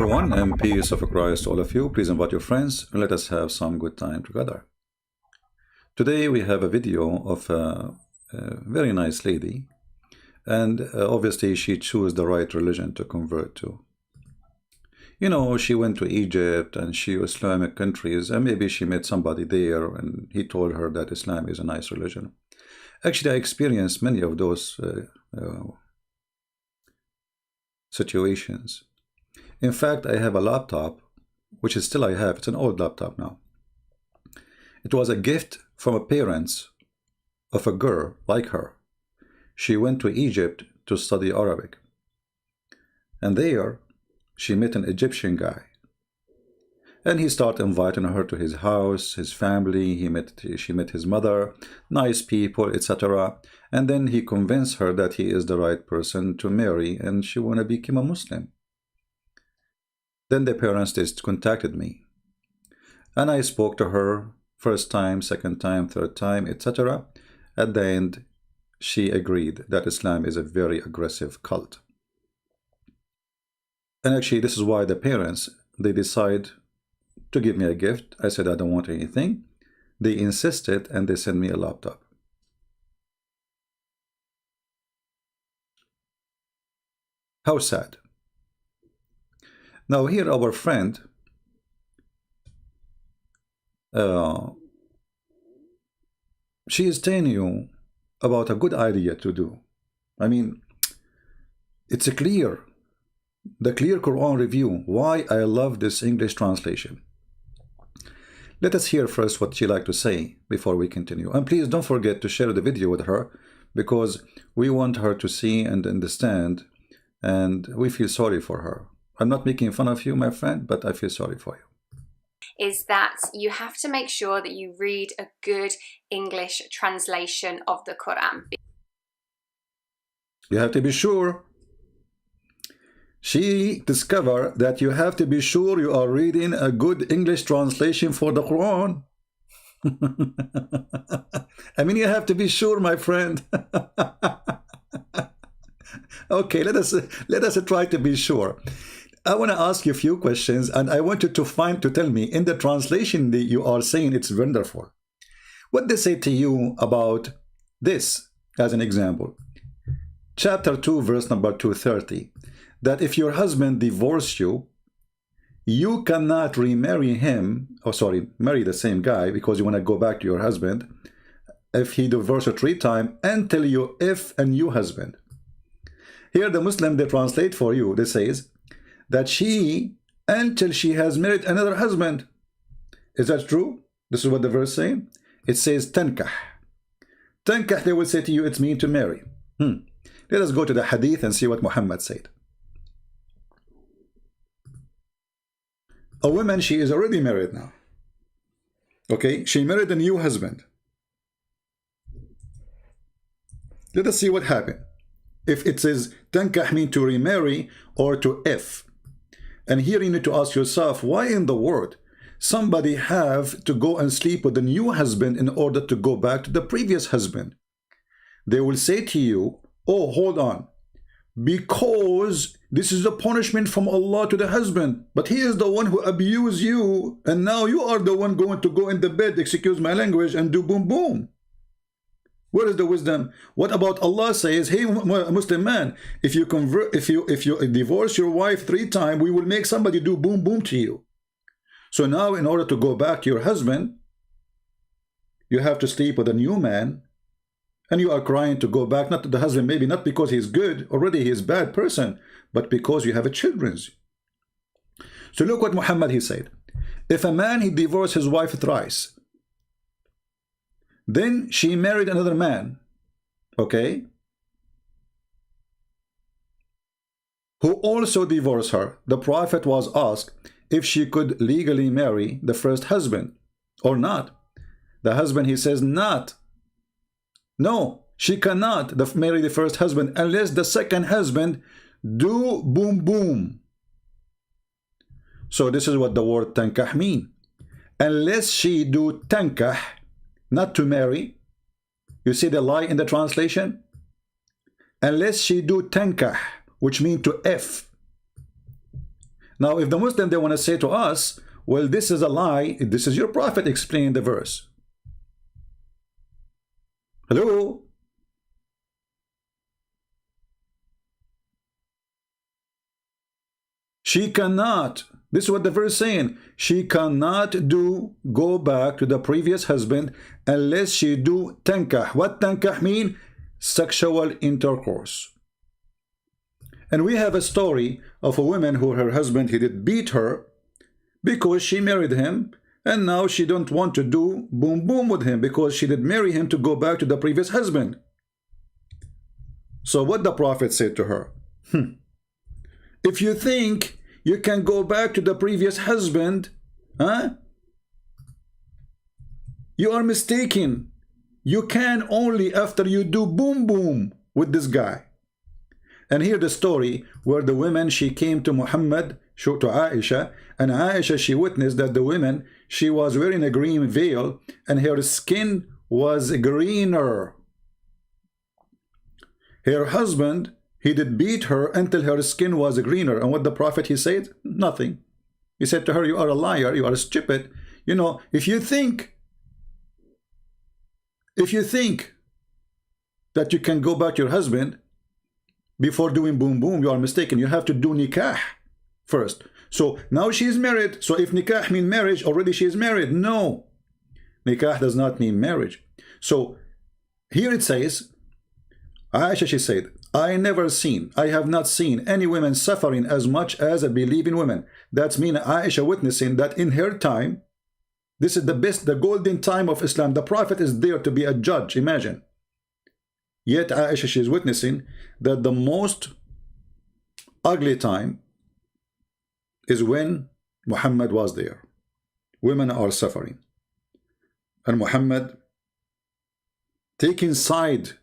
everyone, and peace of Christ to all of you. Please invite your friends and let us have some good time together. Today we have a video of a very nice lady, and obviously she chose the right religion to convert to. You know, she went to Egypt and she Islamic countries, and maybe she met somebody there and he told her that Islam is a nice religion. Actually, I experienced many of those situations. In fact, I have a laptop, which is still I have. It's an old laptop now. It was a gift from a parents of a girl like her. She went to Egypt to study Arabic. And there, she met an Egyptian guy. And he started inviting her to his house, his family. She met his mother, nice people, etc. And then he convinced her that he is the right person to marry and she want to become a Muslim. Then the parents just contacted me. And I spoke to her first time, second time, third time, etc. At the end, she agreed that Islam is a very aggressive cult. And actually, this is why the parents, they decide to give me a gift. I said I don't want anything. They insisted and they sent me a laptop. How sad. Now here our friend, she is telling you about a good idea to do. I mean, it's a clear, the clear Quran review, why I love this English translation. Let us hear first what she like to say before we continue. And please don't forget to share the video with her, because we want her to see and understand, and we feel sorry for her. I'm not making fun of you, my friend, but I feel sorry for you. Is that you have to make sure that you read a good English translation of the Quran. You have to be sure. She discovered that you have to be sure you are reading a good English translation for the Quran. I mean, you have to be sure, my friend. Okay, let us try to be sure. I want to ask you a few questions, and I want you to tell me in the translation that you are saying it's wonderful. What they say to you about this, as an example. Chapter 2, verse number 230. That if your husband divorced you, you cannot remarry him, marry the same guy because you want to go back to your husband if he divorced you 3 times until you if a new husband. Here the Muslim, they translate for you, they says that she, until she has married another husband. Is that true? This is what the verse saying. It says tankah. Tankah, they will say to you, it's mean to marry. Let us go to the hadith and see what Muhammad said. A woman, she is already married now. Okay, she married a new husband. Let us see what happened. If it says tankah mean to remarry or to if. And here you need to ask yourself, why in the world somebody have to go and sleep with a new husband in order to go back to the previous husband? They will say to you, oh, hold on, because this is a punishment from Allah to the husband, but he is the one who abused you, and now you are the one going to go in the bed, excuse my language, and do boom boom. Where is the wisdom? What about Allah says, hey Muslim man, if you divorce your wife 3 times, we will make somebody do boom boom to you. So now in order to go back to your husband, you have to sleep with a new man, and you are crying to go back, not to the husband, maybe not because he's good, already he is a bad person, but because you have a children's. So look what Muhammad, he said. If a man, he divorced his wife thrice, then she married another man, okay, who also divorced her. The Prophet was asked if she could legally marry the first husband or not. The husband, he says, not. No, she cannot marry the first husband unless the second husband do boom boom. So this is what the word tankah mean. Unless she do tankah, not to marry. You see the lie in the translation? Unless she do tankah, which means to F. Now, if the Muslim, they want to say to us, well, this is a lie, this is your prophet explaining the verse. Hello? She cannot, this is what the verse is saying, she cannot go back to the previous husband unless she do tankah. What tankah mean? Sexual intercourse. And we have a story of a woman who her husband, he did beat her because she married him, and now she don't want to do boom boom with him because she did marry him to go back to the previous husband. So what the prophet said to her, if you think you can go back to the previous husband, you are mistaken. You can only after you do boom boom with this guy. And here the story where the woman, she came to Muhammad, to Aisha, and Aisha, she witnessed that the woman, she was wearing a green veil and her skin was greener. Her husband, he did beat her until her skin was greener. And what the prophet, he said? Nothing. He said to her, you are a liar, you are stupid. You know, if you think that you can go back to your husband before doing boom boom, you are mistaken. You have to do nikah first. So now she is married. So if nikah mean marriage, already she is married. No, nikah does not mean marriage. So here it says, Aisha, she said, I have not seen any women suffering as much as a believing women. That's mean Aisha witnessing that in her time, this is the golden time of Islam. The prophet is there to be a judge, imagine. Yet Aisha, she is witnessing that the most ugly time is when Muhammad was there. Women are suffering. And Muhammad taking side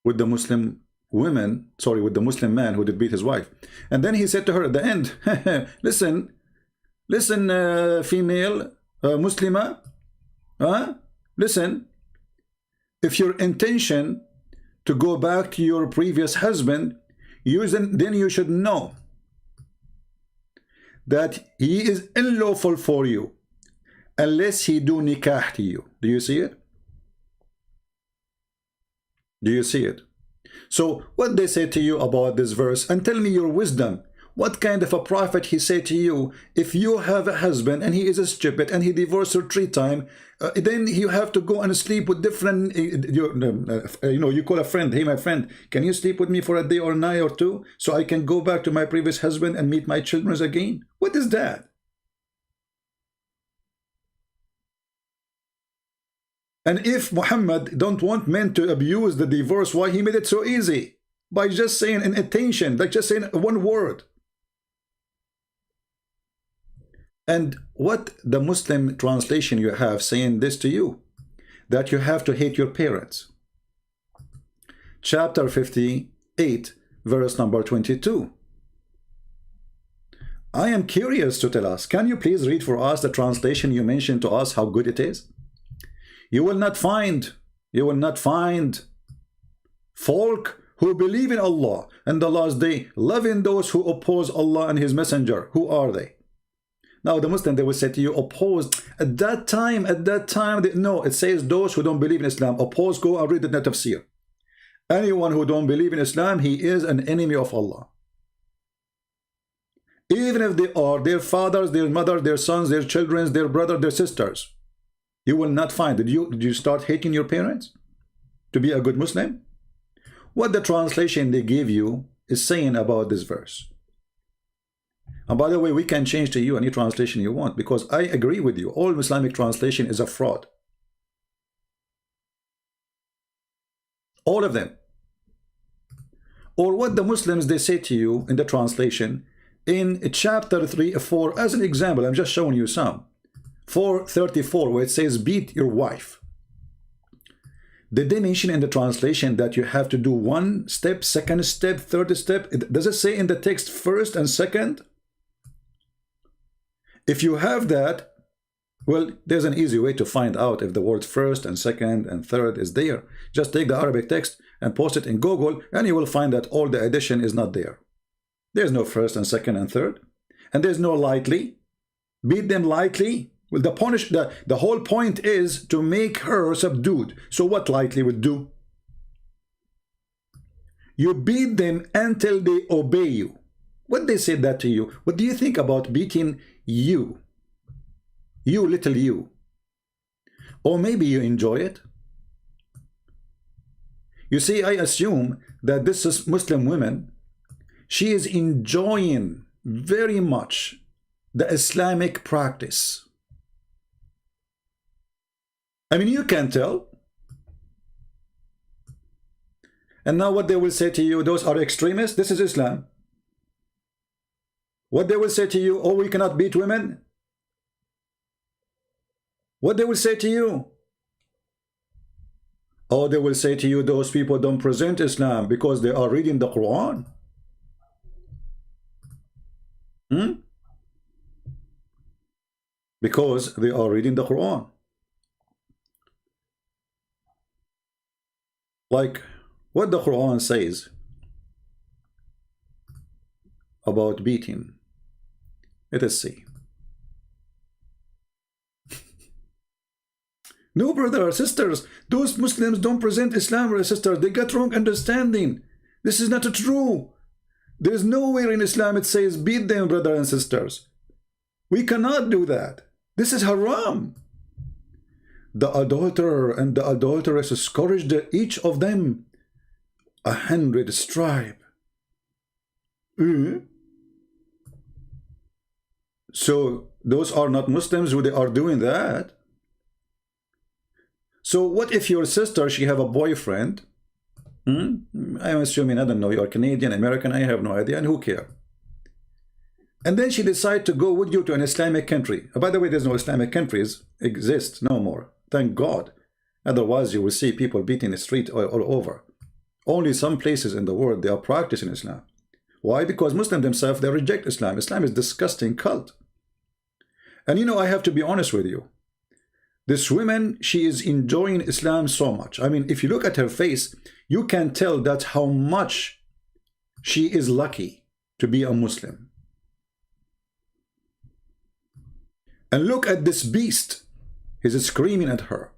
with the Muslim women, sorry, with the Muslim man who did beat his wife. And then he said to her at the end, listen, female Muslima, listen, if your intention to go back to your previous husband, then you should know that he is unlawful for you unless he do nikah to you. Do you see it? Do you see it? So what they say to you about this verse, and tell me your wisdom. What kind of a prophet he say to you, if you have a husband and he is a stupid and he divorced her 3 times, then you have to go and sleep with different, you call a friend, hey my friend, can you sleep with me for a day or night or 2 so I can go back to my previous husband and meet my children again? What is that? And if Muhammad don't want men to abuse the divorce, why he made it so easy? By just saying an attention, like just saying one word. And what the Muslim translation you have saying this to you, that you have to hate your parents. Chapter 58, verse number 22. I am curious to tell us, can you please read for us the translation you mentioned to us, how good it is? You will not find folk who believe in Allah and the last day, loving those who oppose Allah and His Messenger. Who are they? Now the Muslim, they will say to you, opposed. At that time, no, it says those who don't believe in Islam. Oppose, go and read the tafsir. Anyone who don't believe in Islam, he is an enemy of Allah. Even if they are their fathers, their mothers, their sons, their children, their brothers, their sisters. You will not find. Did you start hating your parents to be a good Muslim? What the translation they give you is saying about this verse. And by the way, we can change to you any translation you want, because I agree with you. All Islamic translation is a fraud. All of them. Or what the Muslims, they say to you in the translation, in chapter 3, 4, as an example, I'm just showing you some. 4:34, where it says beat your wife. Did they mention in the translation that you have to do 1 step, 2nd step, 3rd step? Does it say in the text 1st and 2nd? If you have that, Well, there's an easy way to find out if the word first and second and third is there. Just take the Arabic text and post it in Google, and you will find that all the addition is not there. There's no first and second and third. And there's no lightly. Beat them lightly. Well, the whole point is to make her subdued. So what lightly would do? You beat them until they obey you. What they said that to you? What do you think about beating you? You little you. Or maybe you enjoy it. You see, I assume that this is Muslim woman, she is enjoying very much the Islamic practice. I mean, you can tell. And now what they will say to you, those are extremists, this is Islam. What they will say to you, oh, we cannot beat women. What they will say to you? Oh, they will say to you, those people don't present Islam because they are reading the Quran. Because they are reading the Quran. Like what the Quran says about beating. Let us see. No, brother or sisters, those Muslims don't present Islam, brother sisters. They got wrong understanding. This is not true. There is nowhere in Islam it says beat them, brother and sisters. We cannot do that. This is haram. The adulterer and the adulteress scourged each of them 100 stripes. So those are not Muslims who they are doing that. So what if your sister, she have a boyfriend? I'm assuming, I don't know, you're Canadian, American, I have no idea, and who care? And then she decide to go with you to an Islamic country. By the way, there's no Islamic countries exist no more. Thank God. Otherwise, you will see people beating the street all over. Only some places in the world they are practicing Islam. Why? Because Muslims themselves, they reject Islam. Islam is a disgusting cult. And you know, I have to be honest with you. This woman, she is enjoying Islam so much. I mean, if you look at her face, you can tell that how much she is lucky to be a Muslim. And look at this beast. He's screaming at her.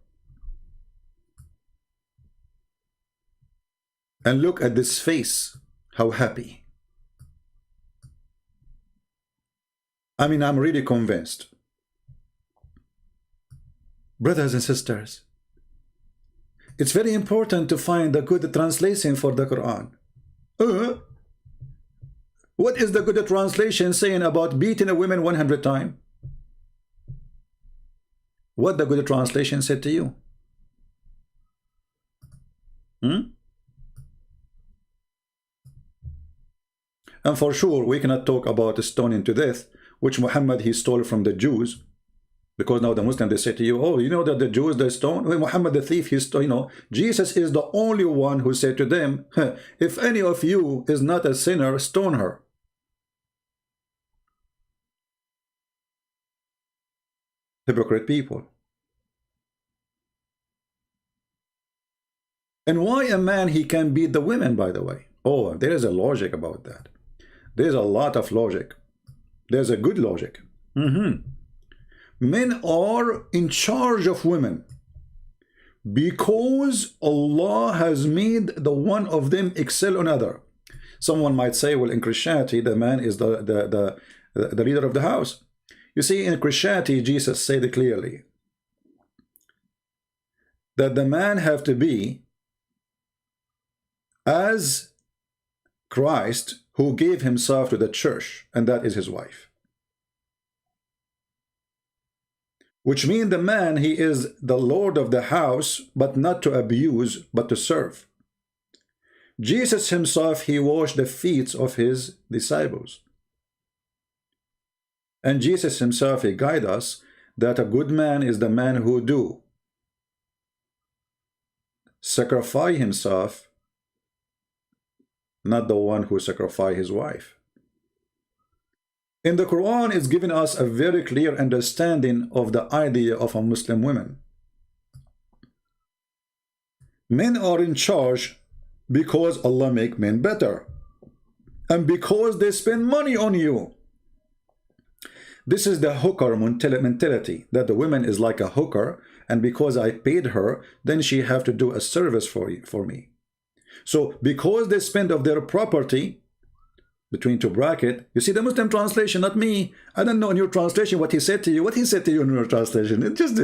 And look at this face. How happy. I mean, I'm really convinced. Brothers and sisters, it's very important to find a good translation for the Quran. What is the good translation saying about beating a woman 100 times? What the good translation said to you? And for sure, we cannot talk about stoning to death, which Muhammad, he stole from the Jews. Because now the Muslims, they say to you, oh, you know that the Jews, they stone? Well, Muhammad the thief, he stole, you know. Jesus is the only one who said to them, if any of you is not a sinner, stone her. Hypocrite people. And why a man, he can beat the women, by the way? Oh, there is a logic about that. There's a lot of logic. There's a good logic. Men are in charge of women because Allah has made the one of them excel on other. Someone might say, well, in Christianity, the man is the leader of the house. You see, in Christianity, Jesus said clearly that the man have to be as Christ, who gave himself to the church, and that is his wife. Which means the man, he is the Lord of the house, but not to abuse, but to serve. Jesus himself, he washed the feet of his disciples. And Jesus himself, he guides us that a good man is the man who do sacrifice himself, not the one who sacrifice his wife. In the Quran, it's given us a very clear understanding of the idea of a Muslim woman. Men are in charge because Allah make men better, and because they spend money on you. This is the hooker mentality, that the woman is like a hooker, and because I paid her, then she have to do a service for me. So because they spend of their property, between two bracket, you see the Muslim translation, not me. I don't know in your translation what he said to you. What he said to you in your translation? It just,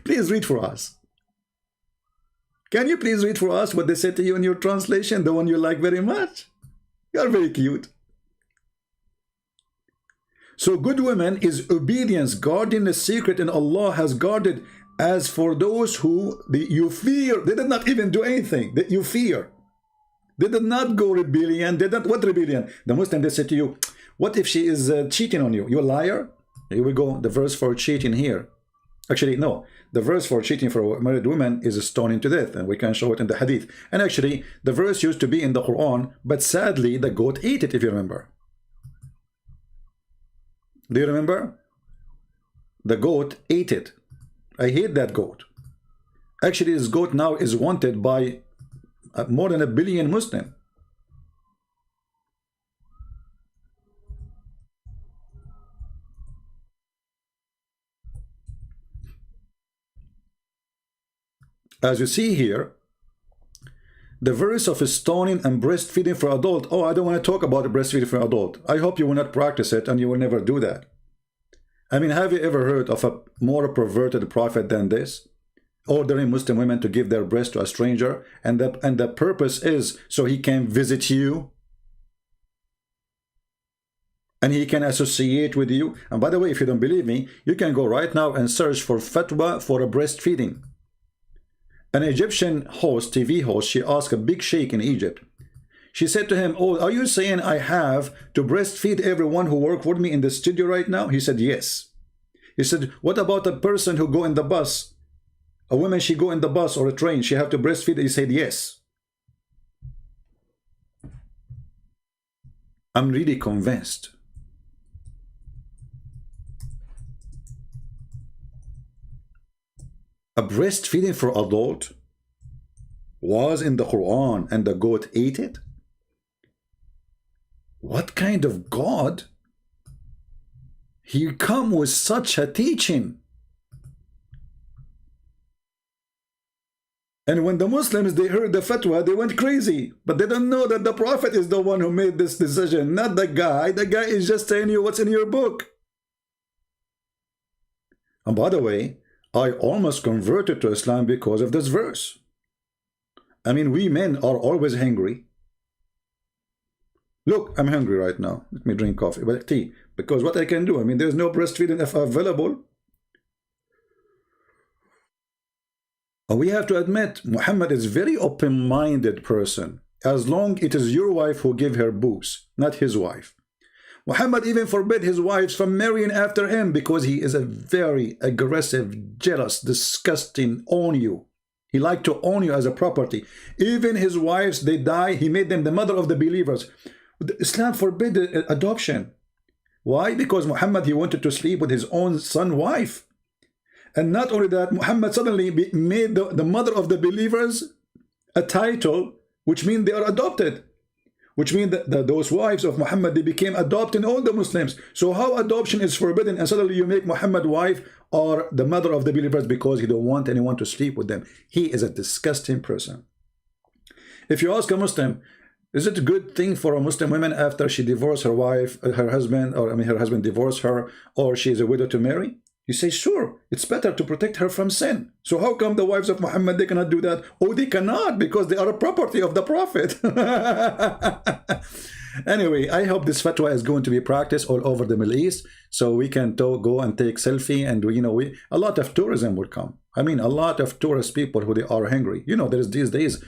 please read for us. Can you please read for us what they said to you in your translation, the one you like very much? You are very cute. So good woman is obedience, guarding the secret, and Allah has guarded. As for those who you fear, they did not even do anything that you fear. They did not go rebellion. They did what rebellion? The Muslim, they said to you, what if she is cheating on you? You're a liar? Here we go. The verse for cheating here. Actually, no. The verse for cheating for a married woman is stoning to death. And we can show it in the hadith. And actually, the verse used to be in the Quran. But sadly, the goat ate it, if you remember. Do you remember? The goat ate it. I hate that goat. Actually, this goat now is wanted by more than 1 billion Muslim. As you see here, the verse of stoning and breastfeeding for adult. Oh, I don't want to talk about breastfeeding for adult. I hope you will not practice it and you will never do that. I mean, have you ever heard of a more perverted prophet than this? Ordering Muslim women to give their breast to a stranger, and the purpose is so he can visit you and he can associate with you. And by the way, if you don't believe me, you can go right now and search for fatwa for a breastfeeding. An Egyptian host, TV host, she asked a big sheikh in Egypt. She said to him, oh, are you saying I have to breastfeed everyone who work with me in the studio right now? He said, yes. He said, what about a person who go in the bus? A woman, she go in the bus or a train, she have to breastfeed? He said, yes. I'm really convinced. A breastfeeding for adult was in the Quran and the goat ate it? What kind of God? He come with such a teaching. And when the Muslims, they heard the fatwa, they went crazy. But they don't know that the Prophet is the one who made this decision, not the guy. The guy is just telling you what's in your book. And by the way, I almost converted to Islam because of this verse. I mean, we men are always hungry. Look, I'm hungry right now. Let me drink coffee, but tea. Because what I can do, I mean, there's no breastfeeding available. And we have to admit, Muhammad is a very open-minded person. As long it is your wife who give her boobs, not his wife. Muhammad even forbid his wives from marrying after him because he is a very aggressive, jealous, disgusting, own you. He liked to own you as a property. Even his wives, they die, he made them the mother of the believers. Islam forbid adoption. Why? Because Muhammad, he wanted to sleep with his own son wife. And not only that, Muhammad suddenly made the mother of the believers a title, which means they are adopted. Which means that those wives of Muhammad, they became adopting all the Muslims. So how adoption is forbidden and suddenly you make Muhammad wife or the mother of the believers because he don't want anyone to sleep with them? He is a disgusting person. If you ask a Muslim, is it a good thing for a Muslim woman after she divorced her wife, her husband, or I mean her husband divorced her, or she is a widow to marry? You say, sure, it's better to protect her from sin. So how come the wives of Muhammad, they cannot do that? Oh, they cannot, because they are a property of the Prophet. Anyway, I hope this fatwa is going to be practiced all over the Middle East, so we can go and take selfie, and a lot of tourism will come. I mean, a lot of tourist people who they are hungry. There is these days,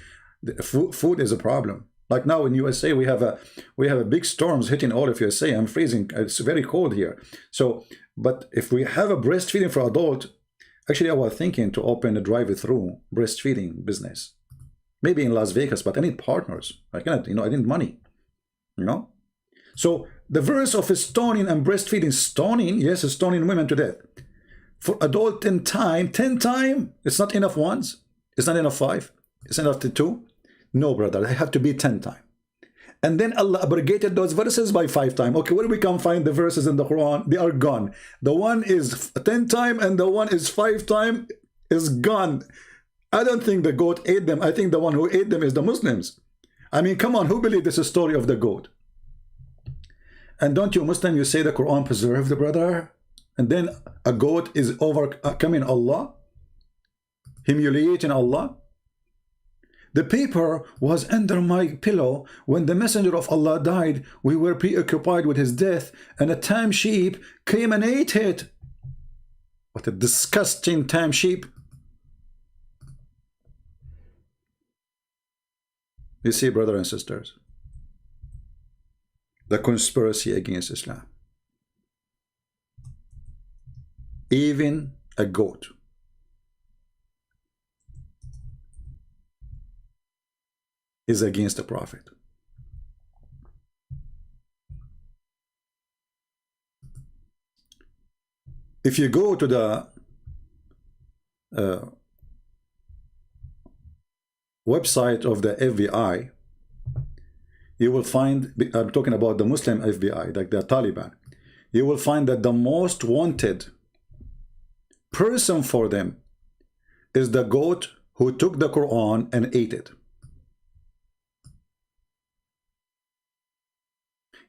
food is a problem. Like now in USA, we have a big storms hitting all of USA. I'm freezing. It's very cold here. So, but if we have a breastfeeding for adult, actually I was thinking to open a drive-through breastfeeding business. Maybe in Las Vegas, but I need partners. I cannot, I need money. So the verse of stoning and breastfeeding, stoning, yes, stoning women to death. For adult 10 time, it's not enough once. It's not enough 5. It's not enough to 2. No, brother, they have to be 10 times. And then Allah abrogated those verses by 5 times. Okay, where we can find the verses in the Quran? They are gone. The one is 10 times and the one is 5 times is gone. I don't think the goat ate them. I think the one who ate them is the Muslims. I mean, come on, who believes this is a story of the goat? And don't you Muslim, you say the Quran preserved the brother? And then a goat is overcoming Allah? Humiliating Allah? The paper was under my pillow. When the messenger of Allah died, we were preoccupied with his death, and a tame sheep came and ate it. What a disgusting tame sheep. You see, brothers and sisters, the conspiracy against Islam. Even a goat is against the Prophet. If you go to the website of the FBI, you will find, I'm talking about the Muslim FBI, like the Taliban, you will find that the most wanted person for them is the goat who took the Quran and ate it.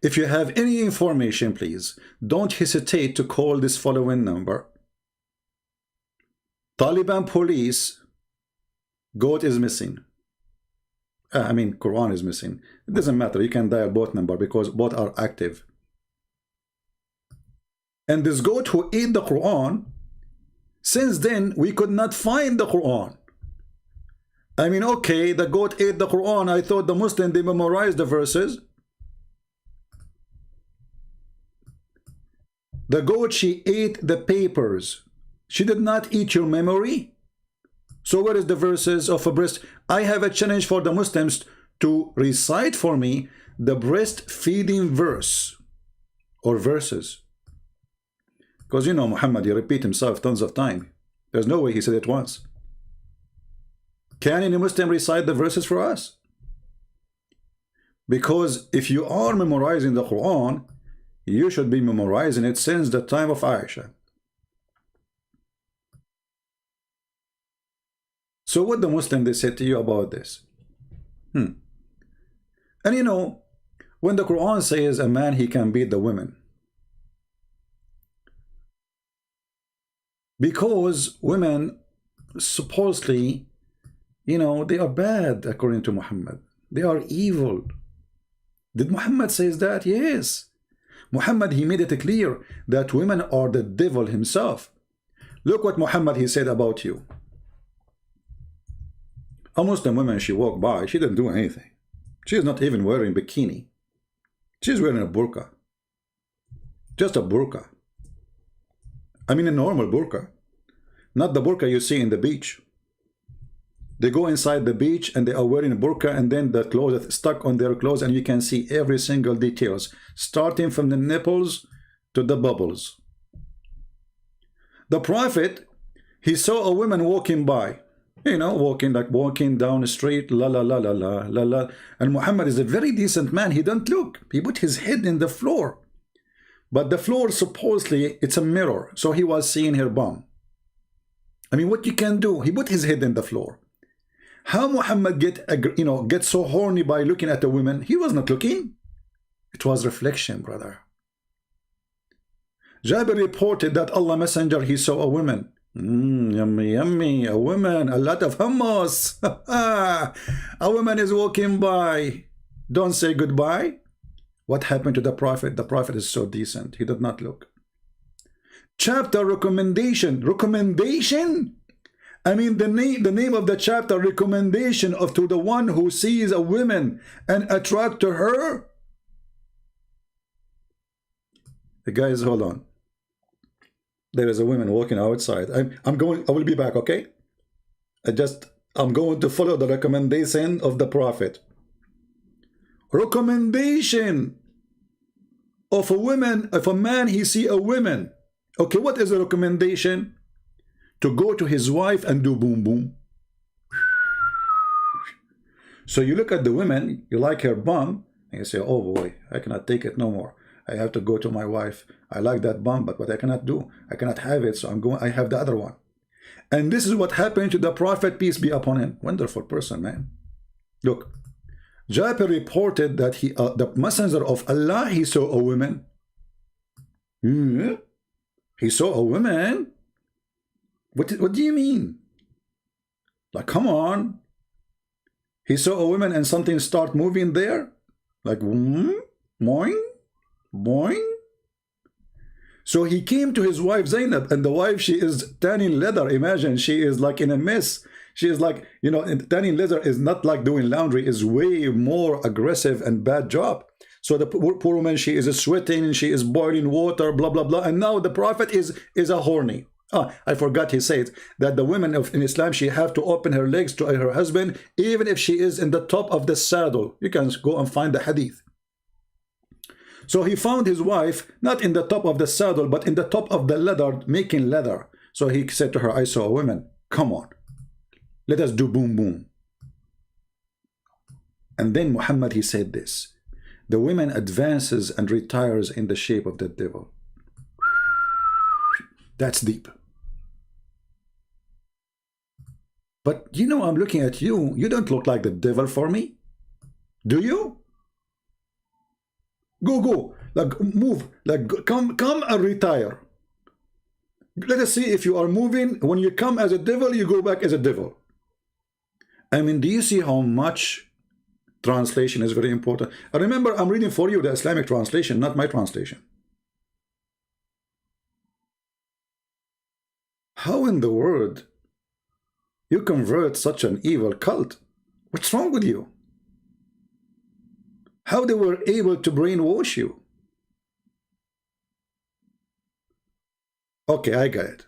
If you have any information, please don't hesitate to call this following number. Taliban police, goat is missing. I mean, Quran is missing. It doesn't matter. You can dial both numbers because both are active. And this goat who ate the Quran, since then we could not find the Quran. I mean, okay, the goat ate the Quran. I thought the Muslim, they memorized the verses. The goat, she ate the papers. She did not eat your memory. So where is the verses of a breast? I have a challenge for the Muslims to recite for me the breastfeeding verse or verses. Because you know Muhammad, he repeat himself tons of time. There's no way he said it once. Can any Muslim recite the verses for us? Because if you are memorizing the Quran, you should be memorizing it since the time of Aisha. So what the Muslim they said to you about this? And you know, when the Quran says a man, he can beat the women, because women supposedly, you know, they are bad according to Muhammad. They are evil. Did Muhammad says that? Yes. Muhammad, he made it clear that women are the devil himself. Look what Muhammad, he said about you. A Muslim woman, she walked by, she didn't do anything. She is not even wearing bikini. She's wearing a burqa. Just a burqa. I mean a normal burqa. Not the burqa you see in the beach. They go inside the beach and they are wearing a burqa, and then the clothes are stuck on their clothes, and you can see every single details, starting from the nipples to the bubbles. The Prophet, he saw a woman walking by, you know, walking down the street, la la la la la la la. And Muhammad is a very decent man. He don't look. He put his head in the floor. But the floor, supposedly, it's a mirror. So he was seeing her bum. I mean, what you can do? He put his head in the floor. How Muhammad get so horny by looking at a woman? He was not looking. It was reflection, brother. Jabir reported that Allah Messenger, he saw a woman. Yummy, yummy, a woman, a lot of hummus. A woman is walking by. Don't say goodbye. What happened to the Prophet? The Prophet is so decent. He did not look. Chapter recommendation. Recommendation? I mean, the name of the chapter, recommendation to the one who sees a woman and attract to her. The guys, hold on. There is a woman walking outside. I will be back, okay? I'm going to follow the recommendation of the Prophet. Recommendation. of a woman, if a man he see a woman, okay, what is the recommendation? To go to his wife and do boom boom. So you look at the woman, you like her bum, and you say, oh boy, I cannot take it no more. I have to go to my wife. I like that bum, but what I cannot do, I cannot have it, so I have the other one. And this is what happened to the Prophet, peace be upon him. Wonderful person, man. Look, Jabir reported that the messenger of Allah, he saw a woman. He saw a woman? What do you mean? Like, come on. He saw a woman and something start moving there? Like, boing, boing. So he came to his wife Zainab, and the wife, she is tanning leather. Imagine, she is like in a mess. She is like, you know, tanning leather is not like doing laundry, is way more aggressive and bad job. So the poor woman, she is sweating, she is boiling water, blah, blah, blah. And now the Prophet is a horny. I forgot he said that the women in Islam, she have to open her legs to her husband, even if she is in the top of the saddle. You can go and find the hadith. So he found his wife, not in the top of the saddle, but in the top of the leather, making leather. So he said to her, I saw a woman, come on, let us do boom boom. And then Muhammad, he said this, the woman advances and retires in the shape of the devil. That's deep. But you know, I'm looking at you, you don't look like the devil for me. Do you? Go, like move, like come and retire. Let us see if you are moving. When you come as a devil, you go back as a devil. I mean, do you see how much translation is very important? Remember, I'm reading for you the Islamic translation, not my translation. How in the world you convert such an evil cult? What's wrong with you? How they were able to brainwash you? Okay, I got it.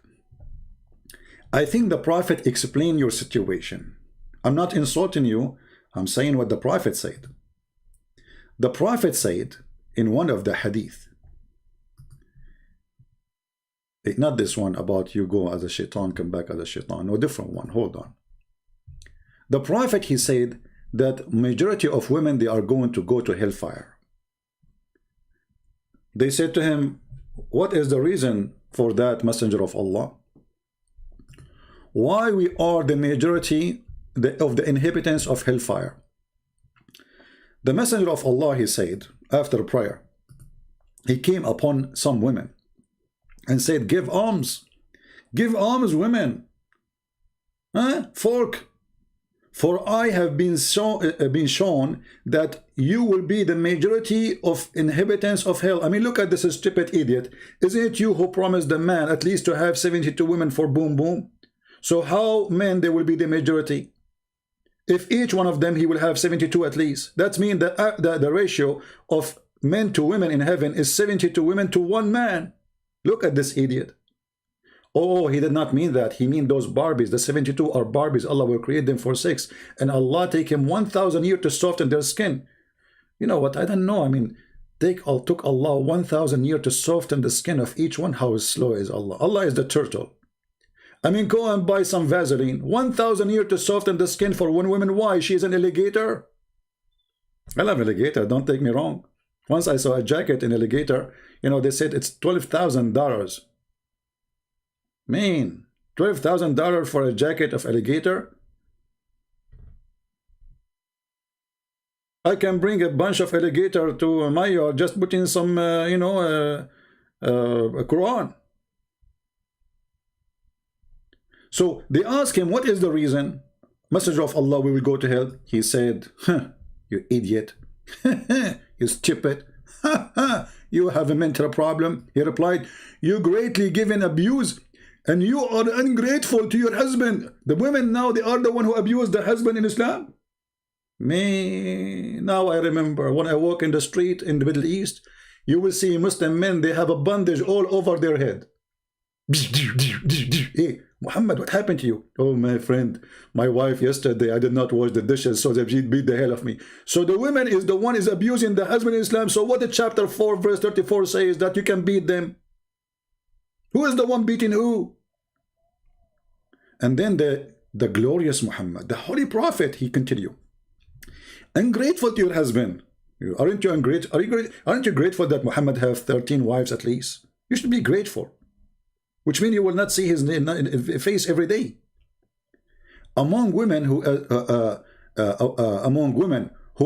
I think the Prophet explained your situation. I'm not insulting you. I'm saying what the Prophet said. The Prophet said in one of the hadith, not this one about you go as a shaitan, come back as a shaitan. No, different one. Hold on. The Prophet, he said that majority of women, they are going to go to hellfire. They said to him, what is the reason for that, Messenger of Allah? Why we are the majority of the inhabitants of hellfire? The Messenger of Allah, he said, after prayer, he came upon some women and said, give alms, women, folk, for I have been shown that you will be the majority of inhabitants of hell. I mean, look at this stupid idiot. Isn't it you who promised the man at least to have 72 women for boom boom? So how men they will be the majority? If each one of them he will have 72 at least. That means that the ratio of men to women in heaven is 72 women to 1 man. Look at this idiot. Oh, he did not mean that. He mean those Barbies. The 72 are Barbies. Allah will create them for 6. And Allah take him 1,000 years to soften their skin. You know what? I don't know. I mean, took Allah 1,000 years to soften the skin of each one. How slow is Allah? Allah is the turtle. I mean, go and buy some Vaseline. 1,000 years to soften the skin for one woman. Why? She is an alligator. I love alligator. Don't take me wrong. Once I saw a jacket in alligator, you know, they said it's $12,000. Man, $12,000 for a jacket of alligator? I can bring a bunch of alligator to my yard, just put in some, you know, a Quran. So they asked him, what is the reason? Messenger of Allah, we will go to hell. He said, you idiot. You stupid. You have a mental problem. He replied, you greatly give in abuse, and you are ungrateful to your husband. The women now, they are the one who abuse the husband in Islam. Me, now I remember when I walk in the street in the Middle East, you will see Muslim men, they have a bandage all over their head. Hey, Muhammad, what happened to you? Oh, my friend, my wife yesterday, I did not wash the dishes, so she beat the hell of me. So the woman is the one is abusing the husband in Islam. So what the chapter 4 verse 34 says that you can beat them? Who is the one beating who? And then the glorious Muhammad, the holy prophet, he continued, ungrateful to your husband. Aren't you ungrateful? Aren't you grateful that Muhammad have 13 wives at least? You should be grateful, which means you will not see his face every day. Among women who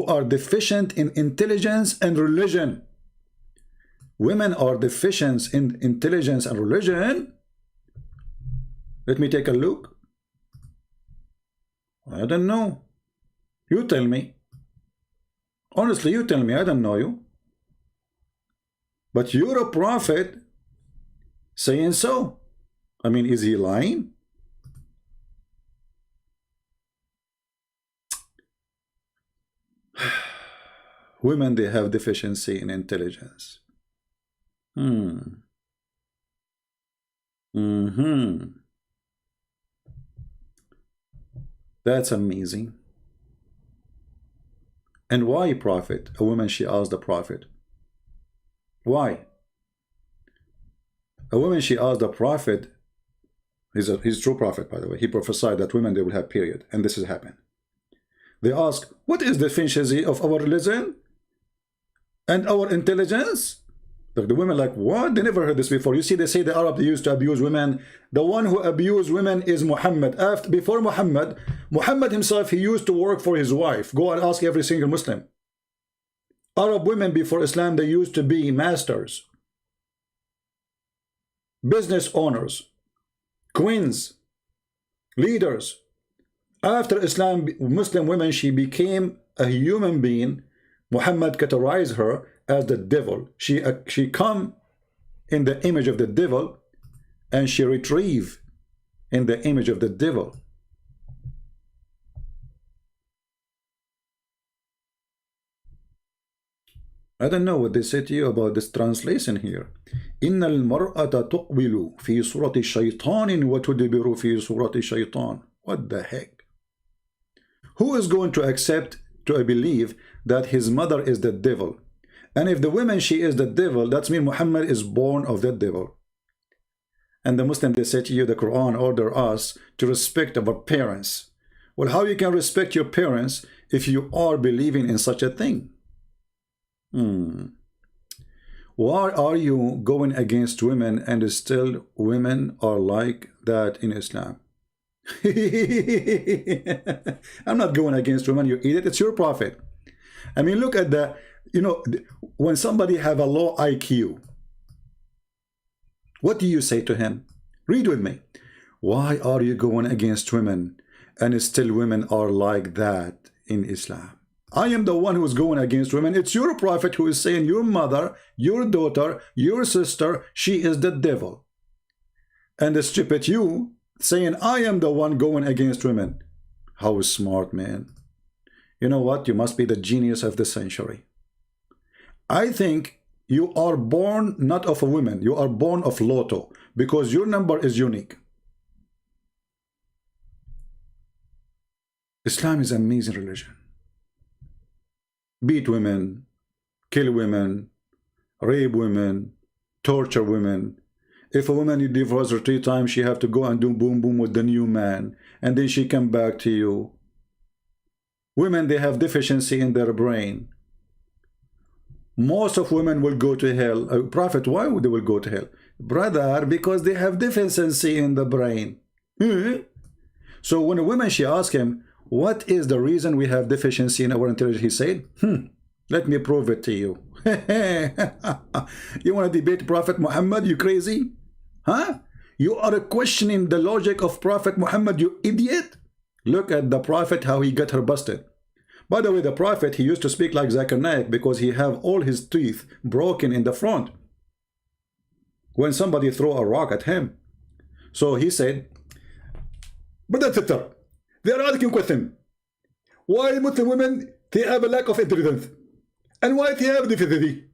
are deficient in intelligence and religion, women are deficient in intelligence and religion. Let me take a look. I don't know. You tell me. Honestly, you tell me. I don't know you. But you're a prophet saying so. I mean, is he lying? Women, they have deficiency in intelligence. That's amazing. And why, prophet? A woman, she asked the prophet. Why? A woman, she asked the prophet. He's a true prophet, by the way. He prophesied that women, they will have period. And this has happened. They ask, what is the deficiency of our religion and our intelligence? The women like, what? They never heard this before. You see, they say the Arab, they used to abuse women. The one who abused women is Muhammad. Before Muhammad himself, he used to work for his wife. Go and ask every single Muslim. Arab women before Islam, they used to be masters, business owners, queens, leaders. After Islam, Muslim women, she became a human being. Muhammad categorized her as the devil. She come in the image of the devil, and she retrieve in the image of the devil. I don't know what they say to you about this translation here. إن المرأة تقبل في صورة شيطان وتدبر في صورة شيطان. What the heck? Who is going to accept, to believe that his mother is the devil? And if the woman, she is the devil, that means Muhammad is born of the devil. And the Muslim, they say to you, the Quran order us to respect our parents. Well, how you can respect your parents if you are believing in such a thing? Why are you going against women and still women are like that in Islam? I'm not going against women, you idiot. It's your prophet. I mean, look at the, you know, when somebody have a low IQ, what do you say to him? Read with me. Why are you going against women and still women are like that in Islam? I am the one who is going against women. It's your prophet who is saying your mother, your daughter, your sister, she is the devil. And the stupid you saying I am the one going against women. How smart, man. You know what? You must be the genius of the century. I think you are born not of a woman. You are born of Lotto because your number is unique. Islam is an amazing religion. Beat women, kill women, rape women, torture women. If a woman, you divorce her 3 times, she have to go and do boom boom with the new man, and then she come back to you. Women, they have deficiency in their brain. Most of women will go to hell. Prophet, why would they will go to hell? Brother, because they have deficiency in the brain. So when a woman, she asked him, what is the reason we have deficiency in our intelligence? He said, let me prove it to you. You want to debate Prophet Muhammad, you crazy? Huh? You are questioning the logic of Prophet Muhammad, you idiot. Look at the Prophet, how he got her busted. By the way, the Prophet, he used to speak like Zakir Naik because he have all his teeth broken in the front when somebody throw a rock at him. So he said, Brother Sister, they are asking question. Why Muslim women, they have a lack of intelligence? And why they have deficiency?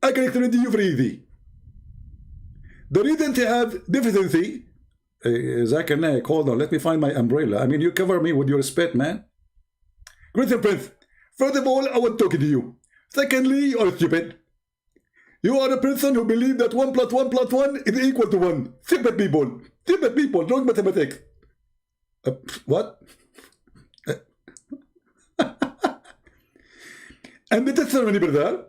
I can explain to you for easy. The reason they have deficiency Zakir Naik, hold on, let me find my umbrella. I mean, you cover me with your spit, man. Great Prince, first of all, I want to talk to you. Secondly, you are stupid. You are a person who believes that 1 plus 1 plus 1 is equal to 1. Stupid people. Stupid people. Wrong mathematics. What? And the testimony, brother,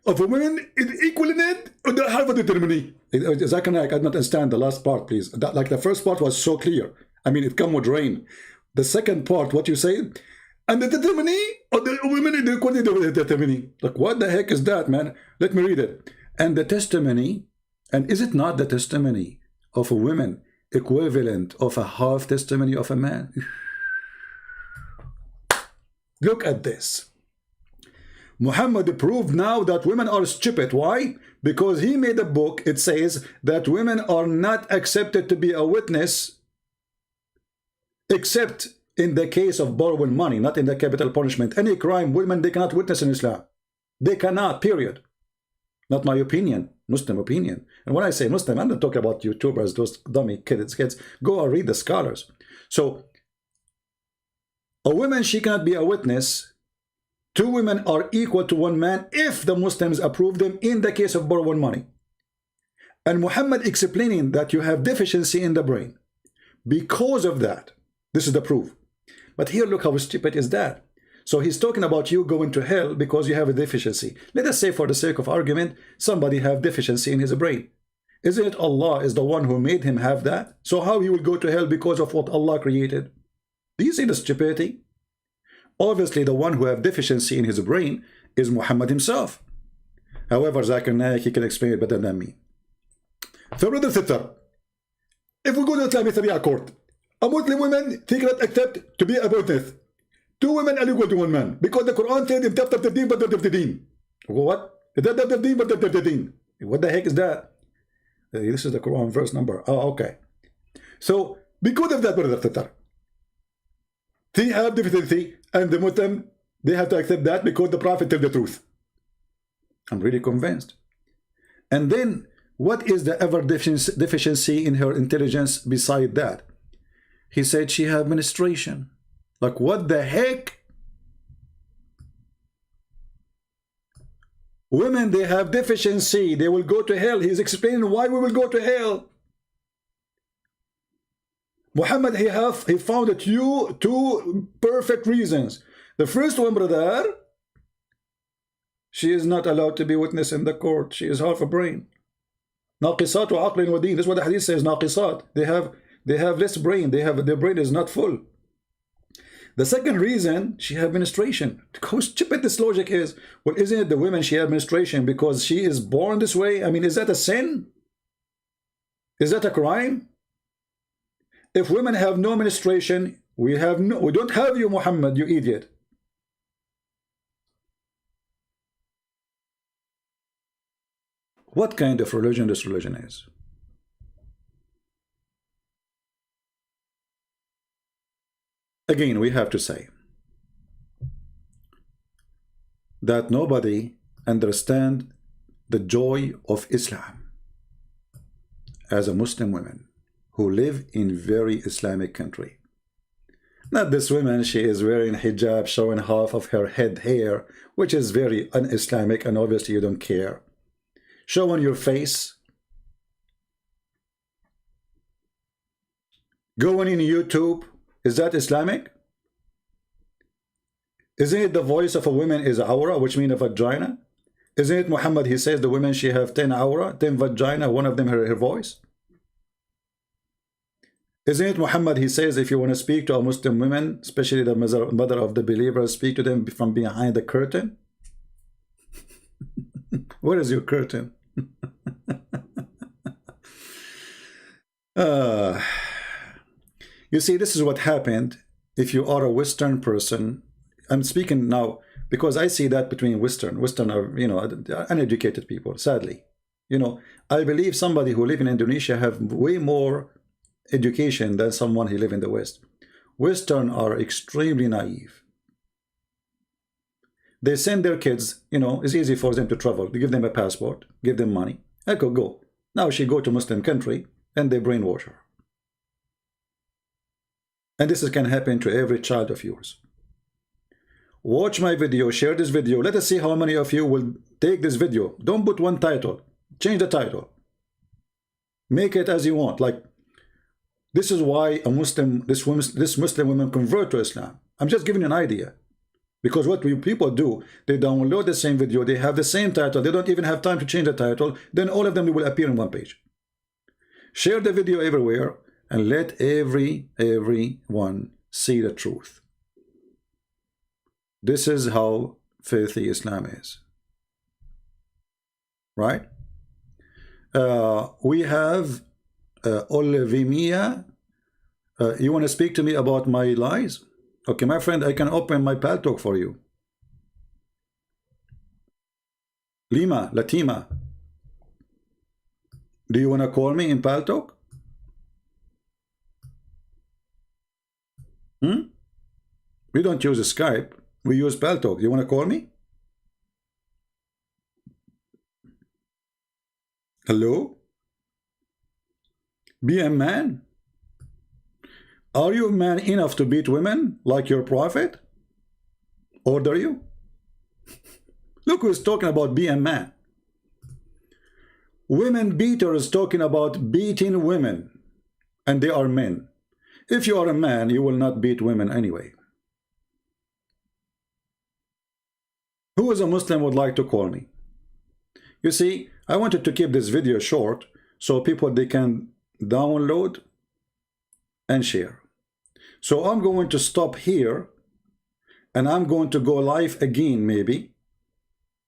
of a woman is equivalent to the half of the testimony. Zakir Naik, I don't understand the last part, please. Like the first part was so clear. I mean, it come with rain. The second part, what you say, and the testimony of the women is equal to the testimony. Like, what the heck is that, man? Let me read it. And the testimony, and is it not the testimony of a woman equivalent of a half testimony of a man? Look at this. Muhammad proved now that women are stupid. Why? Because he made a book. It says that women are not accepted to be a witness except in the case of borrowing money, not in the capital punishment. Any crime, women, they cannot witness in Islam. They cannot, period. Not my opinion, Muslim opinion. And when I say Muslim, I'm not talking about YouTubers, those dummy kids. Go and read the scholars. So, a woman, she cannot be a witness. 2 women are equal to 1 man if the Muslims approve them in the case of borrowing money. And Muhammad explaining that you have deficiency in the brain. Because of that, this is the proof. But here, look how stupid is that. So he's talking about you going to hell because you have a deficiency. Let us say, for the sake of argument, somebody have deficiency in his brain. Isn't it Allah is the one who made him have that? So how he will go to hell because of what Allah created? Do you see the stupidity? Obviously, the one who have deficiency in his brain is Muhammad himself. However, Zakir Naik, he can explain it better than me. So, brother, sister, if we go to Islamic Sharia court, a Muslim woman, she cannot accept to be a witness. 2 women are equal to 1 man. Because the Quran said in chapter 13, but 13. What? What the heck is that? This is the Quran verse number. Oh, okay. So, because of that, brother, sister, they have deficiency, and the Muslim, they have to accept that because the Prophet tells the truth. I'm really convinced. And then, what is the ever deficiency in her intelligence beside that? He said she had menstruation. Like, what the heck? Women, they have deficiency. They will go to hell. He's explaining why we will go to hell. Muhammad, he found it 2 perfect reasons. The first one, brother, she is not allowed to be witness in the court. She is half a brain. ناقصات وعقل ودين. That's what the hadith says. ناقصات. They have less brain. Their brain is not full. The second reason, she had menstruation. How stupid this logic is. Well, isn't it the women she had menstruation because she is born this way? I mean, is that a sin? Is that a crime? If women have no menstruation, we don't have you, Muhammad, you idiot. What kind of religion this religion is? Again, we have to say that nobody understands the joy of Islam as a Muslim woman who live in very Islamic country. Not this woman, she is wearing hijab, showing half of her head hair, which is very un-Islamic, and obviously you don't care. Showing your face. Going in YouTube, is that Islamic? Isn't it the voice of a woman is aura, which means a vagina? Isn't it Muhammad, he says the women, she have 10 aura, 10 vagina, one of them her voice? Isn't it Muhammad, he says, if you want to speak to a Muslim woman, especially the mother of the believers, speak to them from behind the curtain? Where is your curtain? You see, this is what happened if you are a Western person. I'm speaking now because I see that between Western are, you know, uneducated people, sadly. You know, I believe somebody who live in Indonesia have way more education than someone who live in the West. Western are extremely naive. They send their kids, you know, it's easy for them to travel. They give them a passport, give them money. I could go. Now she go to Muslim country and they brainwash her. And this can happen to every child of yours. Watch my video, share this video. Let us see how many of you will take this video. Don't put one title. Change the title. Make it as you want. Like, this is why a Muslim, this Muslim woman convert to Islam. I'm just giving you an idea. Because what people do, they download the same video, they have the same title, they don't even have time to change the title, then all of them will appear on one page. Share the video everywhere and let everyone see the truth. This is how filthy Islam is. Right? We have Olivia. You want to speak to me about my lies? Okay, my friend, I can open my pal talk for you. Latima. Do you want to call me in pal talk? We don't use Skype. We use pal talk. You want to call me? Hello? Be a man? Are you man enough to beat women like your prophet? Order you? Look who's talking about be a man. Women beaters talking about beating women, and they are men. If you are a man, you will not beat women anyway. Who is a Muslim would like to call me? You see, I wanted to keep this video short so people, they can download and share. So I'm going to stop here and I'm going to go live again, maybe.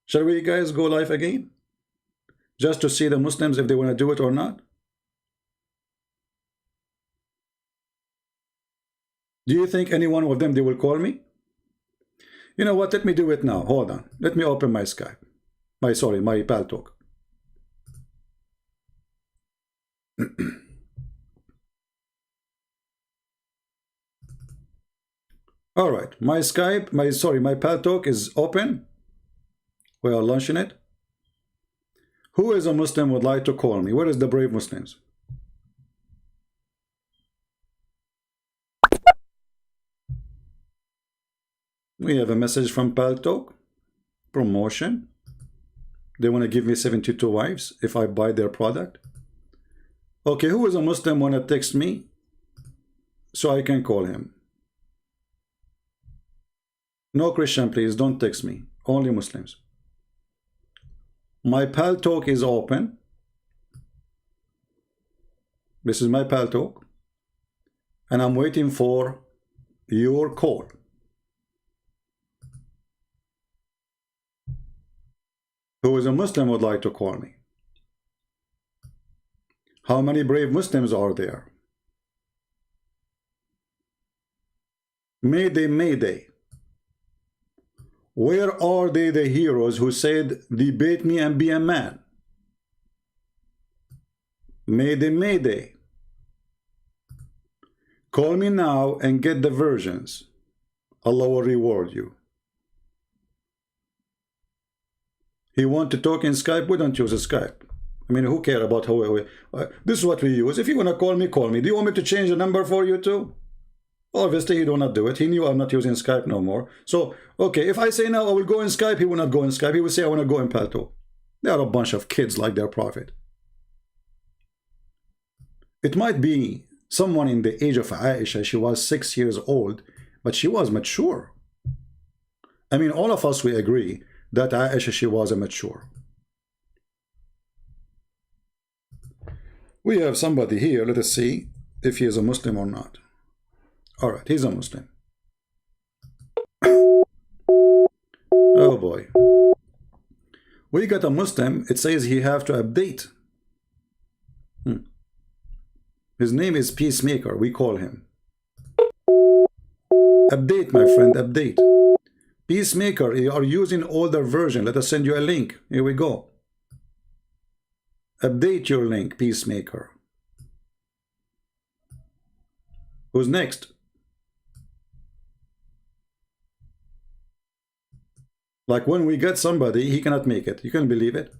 Shall we guys go live again? Just to see the Muslims if they want to do it or not. Do you think any one of them, they will call me? You know what? Let me do it now. Hold on. Let me open my Skype. My pal talk. All right. My Skype, my pal talk is open. We are launching it. Who is a Muslim would like to call me? Where is the brave Muslims? We have a message from Paltalk. Promotion. They want to give me 72 wives if I buy their product. Okay, who is a Muslim want to text me so I can call him? No Christian, please, don't text me. Only Muslims. My Paltalk is open. This is my Paltalk. And I'm waiting for your call. Who is a Muslim would like to call me? How many brave Muslims are there? Mayday, Mayday. Where are they, the heroes who said, debate me and be a man? Mayday, Mayday. Call me now and get the versions. Allah will reward you. He want to talk in Skype? We don't use a Skype. I mean, who care about how this is what we use. If you want to call me, call me. Do you want me to change the number for you too? Obviously, he do not do it. He knew I'm not using Skype no more. So, okay, if I say now I will go in Skype, he will not go in Skype. He will say I want to go in Paltalk. They are a bunch of kids like their prophet. It might be someone in the age of Aisha. She was 6 years old, but she was mature. I mean, all of us, we agree that Aisha, she was a mature. We have somebody here. Let us see if he is a Muslim or not. All right, he's a Muslim. Oh boy. We got a Muslim. It says he have to update. His name is Peacemaker. We call him. Update, my friend, update. Peacemaker, you are using older version. Let us send you a link. Here we go. Update your link, Peacemaker. Who's next? Like when we get somebody, he cannot make it. You can believe it.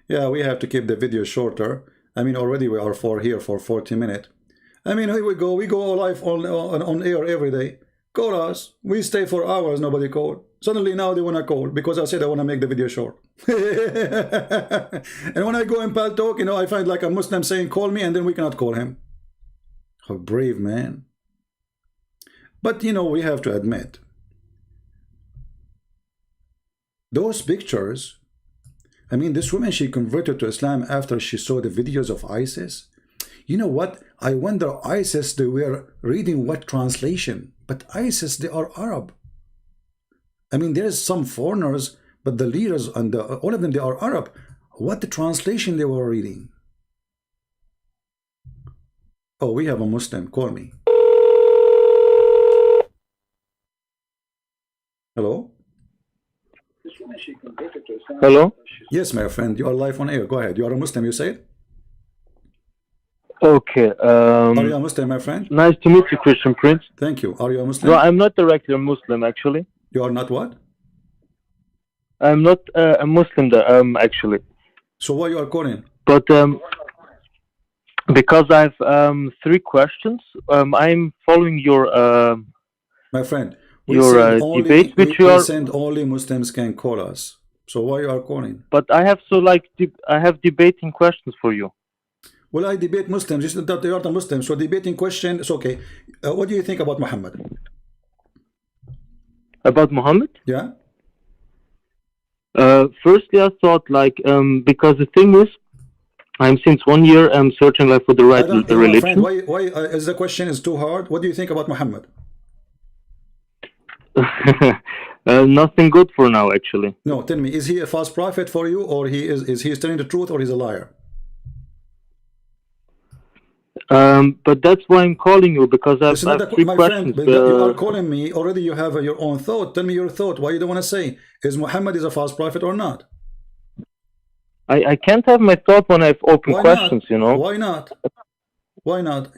Yeah, we have to keep the video shorter. I mean, already we are here for 40 minutes. I mean, here we go live on air every day. Call us. We stay for hours, nobody called. Suddenly now they want to call because I said I want to make the video short. And when I go in Pal Talk, I find like a Muslim saying, call me, and then we cannot call him. How brave, man. But, we have to admit, those pictures, I mean, this woman, she converted to Islam after she saw the videos of ISIS. You know what? I wonder, ISIS, they were reading what translation? But ISIS, they are Arab. I mean, there's some foreigners, but the leaders and all of them, they are Arab. What the translation they were reading? Oh, we have a Muslim. Call me. Hello? Hello? Yes, my friend. You are live on air. Go ahead. You are a Muslim, you said? Okay. Are you a Muslim, my friend? Nice to meet you, Christian Prince. Thank you. Are you a Muslim? No, I'm not directly a Muslim, actually. You are not what? I'm not a Muslim, actually. So why you are calling? But because I have 3 questions. I'm following your my friend, debate, which we send only Muslims can call us. So why you are calling? But I have I have debating questions for you. Well, I debate Muslims. It's not that they are the Muslims. So debating question is okay. What do you think about Muhammad? About Muhammad? Yeah. Firstly, I thought because the thing is, I'm since 1 year searching for the right religion. Friend, why is the question is too hard? What do you think about Muhammad? Nothing good for now, actually. No, tell me, is he a false prophet for you, or is he telling the truth, or he's a liar? But that's why I'm calling you, because I have 3 questions. Friend, you are calling me already. You have your own thought. Tell me your thought. Why you don't want to say is Muhammad is a false prophet or not? I can't have my thought when I have open questions. Why not? Why not?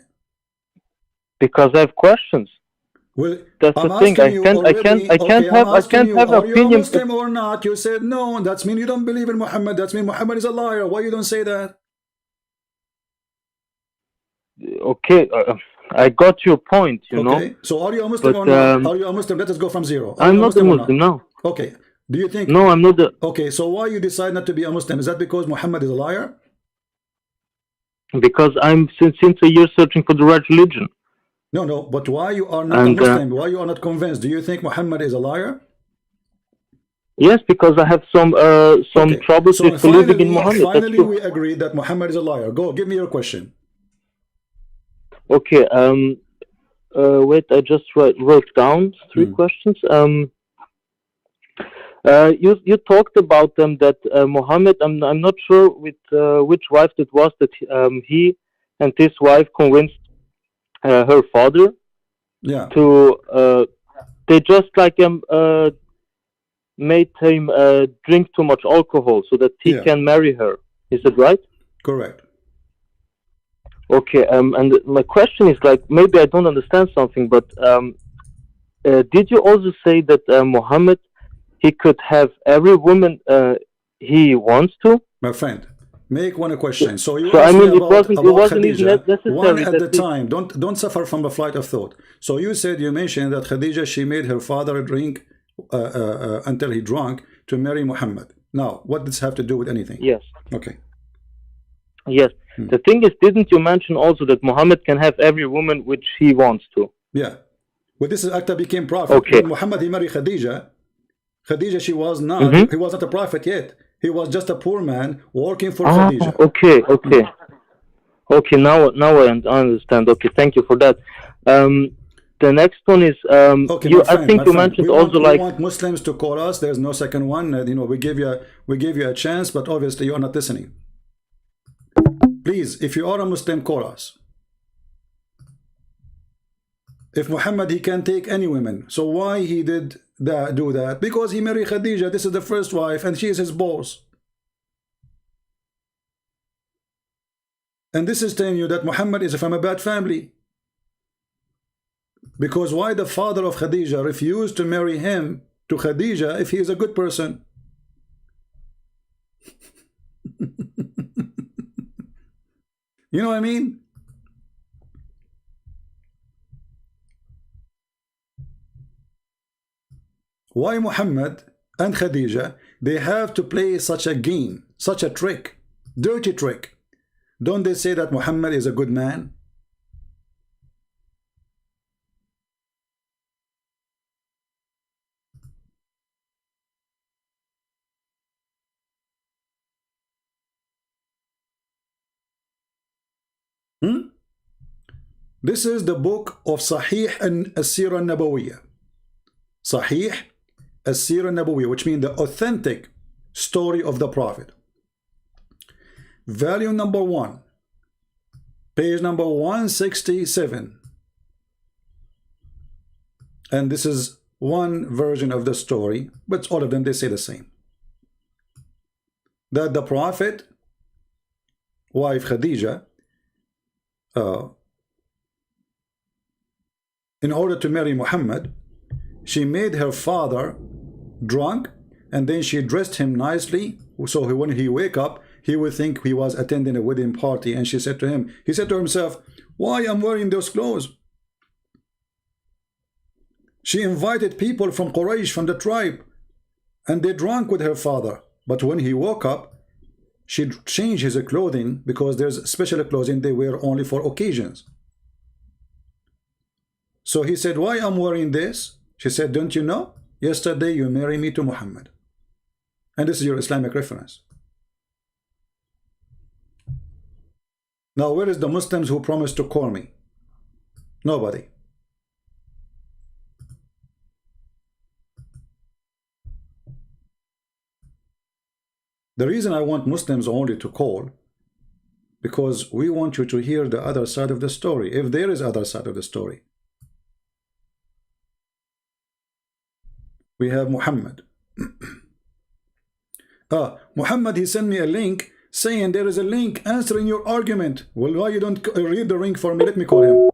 Because I have questions. Well, that's the thing. I can't have are opinion. You a Muslim or not? You said no. That's mean you don't believe in Muhammad. That's mean Muhammad is a liar. Why you don't say that? Okay, I got your point. You know. So are you a Muslim or not? Are you a Muslim? Let us go from zero. I'm not a Muslim. No. Okay. Do you think? No, I'm not. Okay. So why you decide not to be a Muslim? Is that because Muhammad is a liar? Because I'm since a year searching for the right religion. No. But why you are not a Muslim? Why you are not convinced? Do you think Muhammad is a liar? Yes, because I have some troubles with believing in Muhammad. Finally, we agree that Muhammad is a liar. Go, give me your question. Okay. Wait, I just wrote down 3 questions. You talked about that Mohammed. I'm not sure with which wife it was that he and his wife convinced her father. Yeah. To they just made him drink too much alcohol so that he can marry her. Is that right? Correct. Okay. And my question is maybe I don't understand something, but did you also say that Mohammed, he could have every woman he wants to? My friend, make one question. So you I mean, it wasn't even necessary. One at the time. Don't suffer from the flight of thought. So you mentioned that Khadija, she made her father drink until he drank to marry Muhammad. Now, what does this have to do with anything? Yes. Okay. Yes. The thing is, didn't you mention also that Muhammad can have every woman which he wants to? Yeah. Well, this is after became prophet. Okay. When Muhammad, he married Khadija. Khadija, she was not, he was not a prophet yet. He was just a poor man working for Khadija. Okay, now I understand. Okay, thank you for that. The next one is, I think you mentioned also we want Muslims to call us. There's no second one. We give you a chance, but obviously you are not listening. Please, if you are a Muslim, call us. If Muhammad, he can take any woman, so why he did do that? Because he married Khadija. This is the first wife, and she is his boss. And this is telling you that Muhammad is from a bad family. Because why the father of Khadija refused to marry him to Khadija if he is a good person? You know what I mean? Why Muhammad and Khadija, they have to play such a game, such a trick, dirty trick? Don't they say that Muhammad is a good man? This is the book of Sahih and As-Sirah Nabawiyah. Sahih As-Sirah Nabawiyah, which means the authentic story of the Prophet. Volume number 1, page number 167. And this is one version of the story, but all of them, they say the same. That the Prophet, wife Khadija, in order to marry Muhammad, she made her father drunk, and then she dressed him nicely, so when he wake up, he would think he was attending a wedding party. And she said to him, he said to himself, why I'm wearing those clothes? She invited people from Quraysh, from the tribe, and they drank with her father. But when he woke up, she changed his clothing, because there's special clothing they wear only for occasions. So he said, why I'm wearing this? She said, don't you know? Yesterday you married me to Muhammad. And this is your Islamic reference. Now, where is the Muslims who promised to call me? Nobody. The reason I want Muslims only to call, because we want you to hear the other side of the story, if there is other side of the story. We have Muhammad. Muhammad, he sent me a link saying there is a link answering your argument. Well, why you don't read the link for me? Let me call him.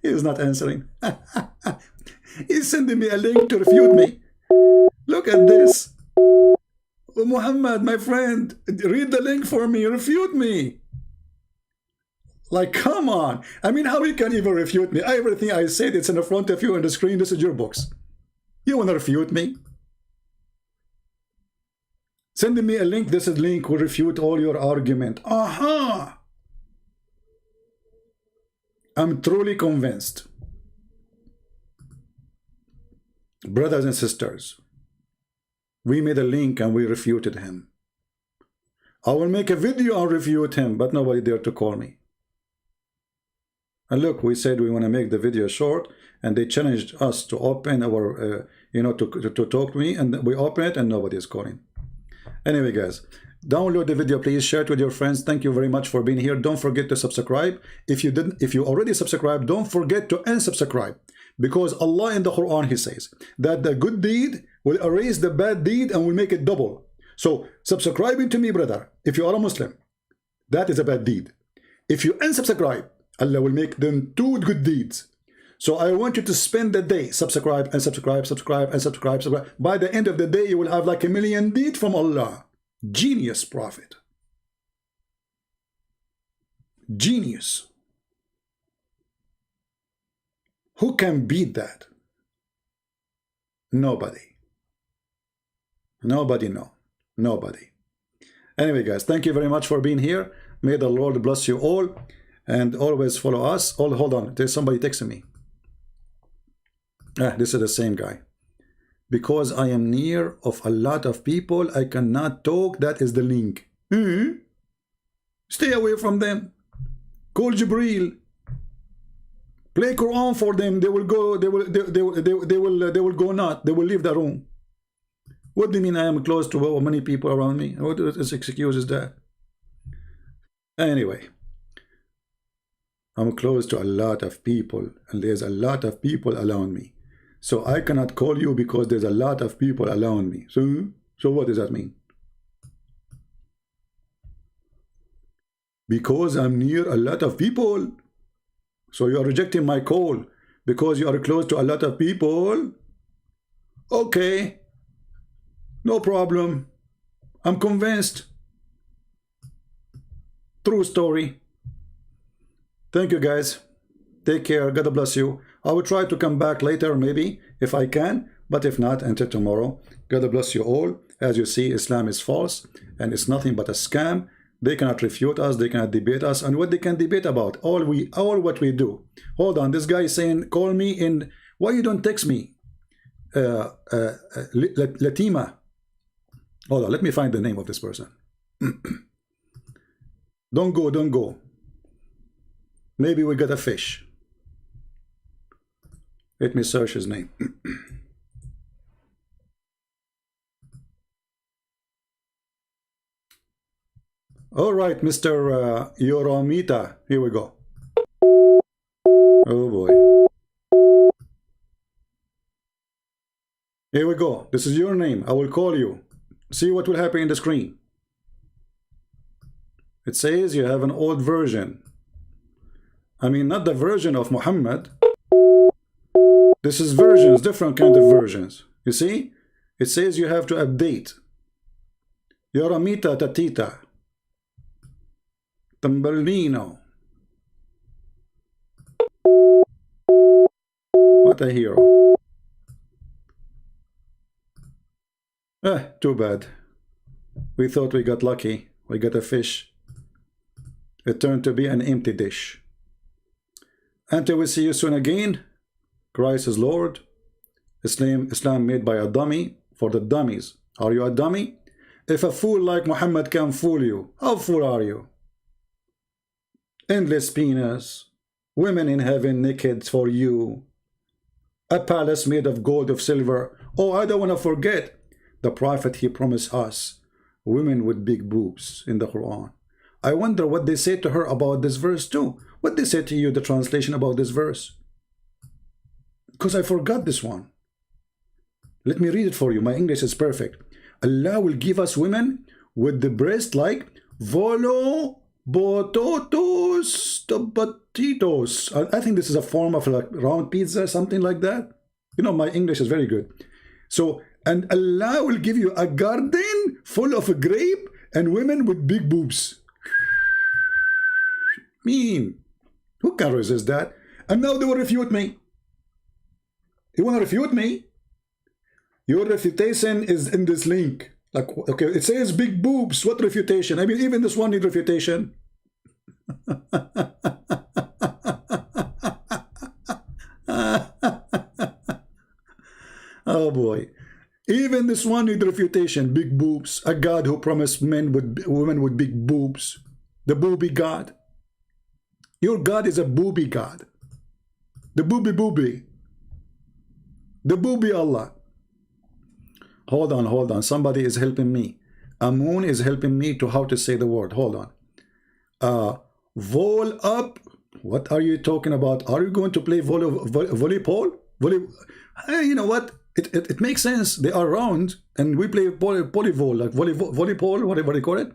He is not answering. He's sending me a link to refute me. Look at this. Muhammad, my friend, read the link for me, refute me. Like, come on. I mean, how you can even refute me? Everything I said, it's in the front of you on the screen. This is your books. You want to refute me? Sending me a link, this is link will refute all your argument. Aha! I'm truly convinced. Brothers and sisters, we made a link and we refuted him. I will make a video and refute him, but nobody dared to call me. And look, we said we want to make the video short, and they challenged us to open our, to talk to me, and we open it, and nobody is calling. Anyway, guys, download the video, please share it with your friends. Thank you very much for being here. Don't forget to subscribe. If you already subscribed, don't forget to unsubscribe, because Allah in the Quran, he says that the good deed will erase the bad deed and will make it double. So subscribing to me, brother, if you are a Muslim, that is a bad deed. If you unsubscribe, Allah will make them 2 good deeds. So I want you to spend the day, subscribe and subscribe, subscribe and subscribe, subscribe. By the end of the day, you will have like 1 million deeds from Allah. Genius prophet. Genius. Who can beat that? Nobody. Nobody, no. Nobody. Anyway, guys, thank you very much for being here. May the Lord bless you all. And always follow us. Oh, hold on. There's somebody texting me. This is the same guy. Because I am near of a lot of people, I cannot talk. That is the link. Stay away from them. Call Jibreel. Play Quran for them. They will go. They will go not. They will leave the room. What do you mean I am close to many people around me? What excuse is that? Anyway. I'm close to a lot of people, and there's a lot of people around me. So I cannot call you because there's a lot of people around me. So what does that mean? Because I'm near a lot of people. So you are rejecting my call because you are close to a lot of people. Okay. No problem. I'm convinced. True story. Thank you, guys. Take care. God bless you. I will try to come back later, maybe, if I can. But if not, until tomorrow. God bless you all. As you see, Islam is false. And it's nothing but a scam. They cannot refute us. They cannot debate us. And what they can debate about? All what we do. Hold on. This guy is saying, call me in. Why you don't text me? Latima. Hold on. Let me find the name of this person. Don't go. Don't go. Maybe we got a fish. Let me search his name. All right, Mr. Yoromita. Here we go. Oh boy. Here we go. This is your name. I will call you. See what will happen in the screen. It says you have an old version. I mean, not the version of Muhammad. This is versions, different kind of versions. You see? It says you have to update. Yoramita Tatita. Tambalino. What a hero. Too bad. We thought we got lucky. We got a fish. It turned to be an empty dish. Until we see you soon again. Christ is Lord. Islam made by a dummy for the dummies. Are you a dummy? If a fool like Muhammad can fool you, how fool are you? Endless penis, women in heaven naked for you, a palace made of gold of silver. Oh, I don't want to forget the prophet, he promised us women with big boobs in the Quran. I wonder what they say to her about this verse too. What they say to you, the translation about this verse? Because I forgot this one. Let me read it for you. My English is perfect. Allah will give us women with the breast like volo bototos tobatitos. I think this is a form of like round pizza, something like that. You know, my English is very good. So, and Allah will give you a garden full of a grape and women with big boobs. Mean. Who can resist that? And now they will refute me. You want to refute me? Your refutation is in this link. Like, okay, it says big boobs. What refutation? I mean, even this one needs refutation. Oh boy. Even this one needs refutation. Big boobs. A God who promised women with big boobs. The booby God. Your God is a booby God. The booby. The booby Allah. Hold on. Somebody is helping me. Amun is helping me to how to say the word. Hold on. Vol up. What are you talking about? Are you going to play volleyball? You know what? It makes sense. They are round, and we play polyvol, like volleyball, whatever they call it.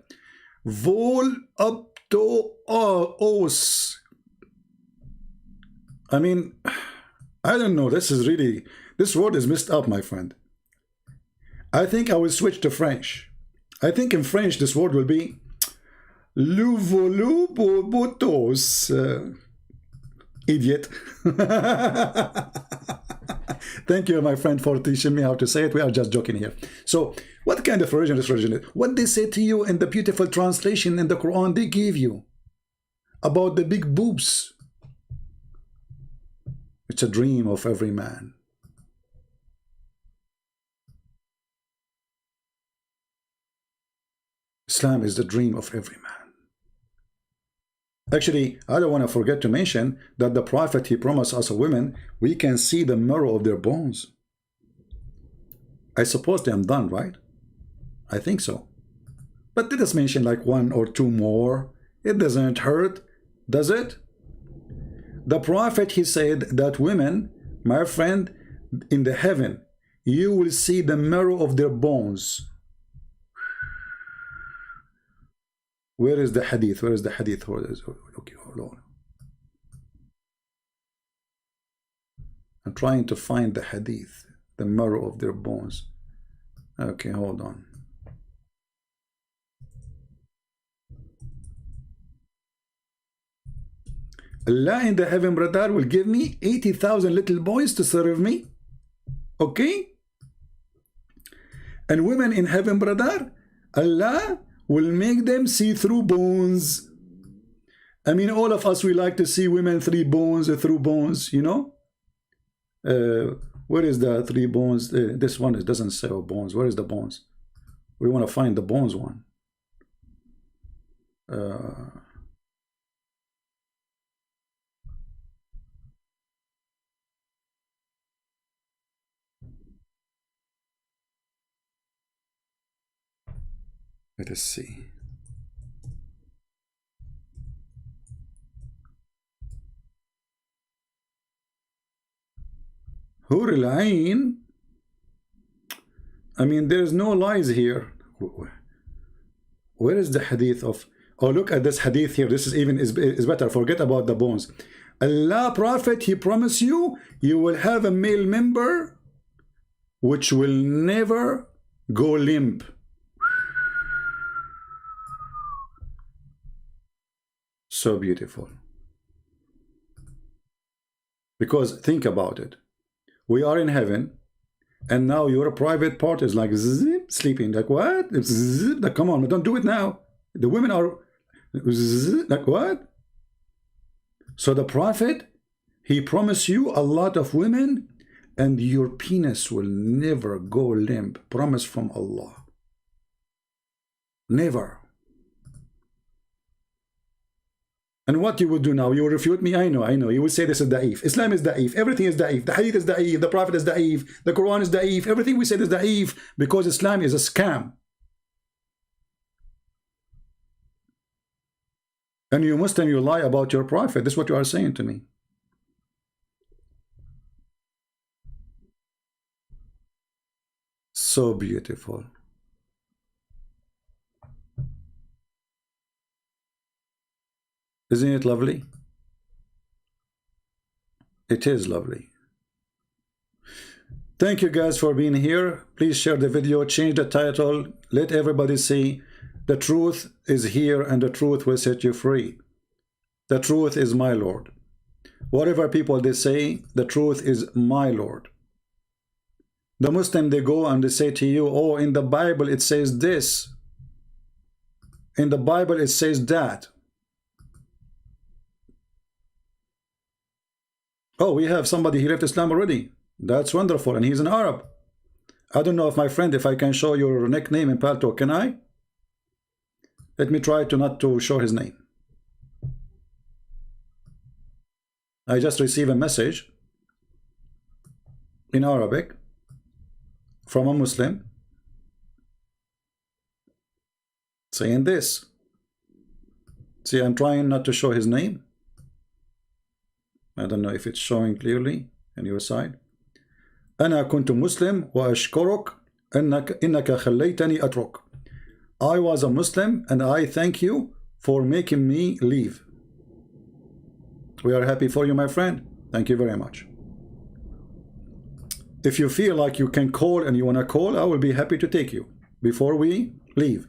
Vol up to os. I mean, I don't know. This word is messed up, my friend. I think I will switch to French. I think in French this word will be Louvolubotos. Idiot. Thank you, my friend, for teaching me how to say it. We are just joking here. So, what kind of version this version is? What they say to you in the beautiful translation in the Quran they gave you about the big boobs. It's a dream of every man. Islam is the dream of every man. Actually, I don't want to forget to mention that the Prophet, he promised us women, we can see the marrow of their bones. I suppose they are done, right? I think so. But let us mention like one or two more. It doesn't hurt, does it? The Prophet, he said that women, my friend, in the heaven, you will see the marrow of their bones. Where is the hadith? Where is the hadith? Okay, hold on. I'm trying to find the hadith, the marrow of their bones. Okay, hold on. Allah in the heaven, brother, will give me 80,000 little boys to serve me. Okay? And women in heaven, brother, Allah will make them see through bones. I mean, all of us, we like to see women through bones, you know? Where is the 3 bones? This one, it doesn't say bones. Where is the bones? We want to find the bones one. Let us see. Hur al-Ain. I mean, there's no lies here. Where is the hadith of? Oh, look at this hadith here. This is even is better. Forget about the bones. Allah, Prophet, He promised you, you will have a male member which will never go limp. So beautiful. Because think about it. We are in heaven, and now your private part is like zip, sleeping. Like what? Zip, like, come on, don't do it now. The women are zip, like what? So the Prophet, he promised you a lot of women, and your penis will never go limp. Promise from Allah. Never. And what you would do now? You will refute me? I know. You will say this is da'if. Islam is da'if. Everything is da'if. The hadith is da'if. The Prophet is da'if. The Quran is da'if. Everything we said is da'if because Islam is a scam. And you Muslim, you lie about your Prophet. This is what you are saying to me. So beautiful. Isn't it lovely? It is lovely. Thank you guys for being here. Please share the video, change the title, let everybody see the truth is here and the truth will set you free. The truth is my Lord. Whatever people they say, the truth is my Lord. The Muslim, they go and they say to you, oh, in the Bible it says this. In the Bible it says that. Oh, we have somebody, he left Islam already. That's wonderful, and he's an Arab. I don't know if my friend, if I can show your nickname in Palto, can I? Let me try to not to show his name. I just received a message in Arabic from a Muslim saying this. See, I'm trying not to show his name. I don't know if it's showing clearly on your side. أنا كنت مسلم وأشكرك إنك خليتني أترك. I was a Muslim and I thank you for making me leave. We are happy for you, my friend. Thank you very much. If you feel like you can call and you want to call, I will be happy to take you before we leave.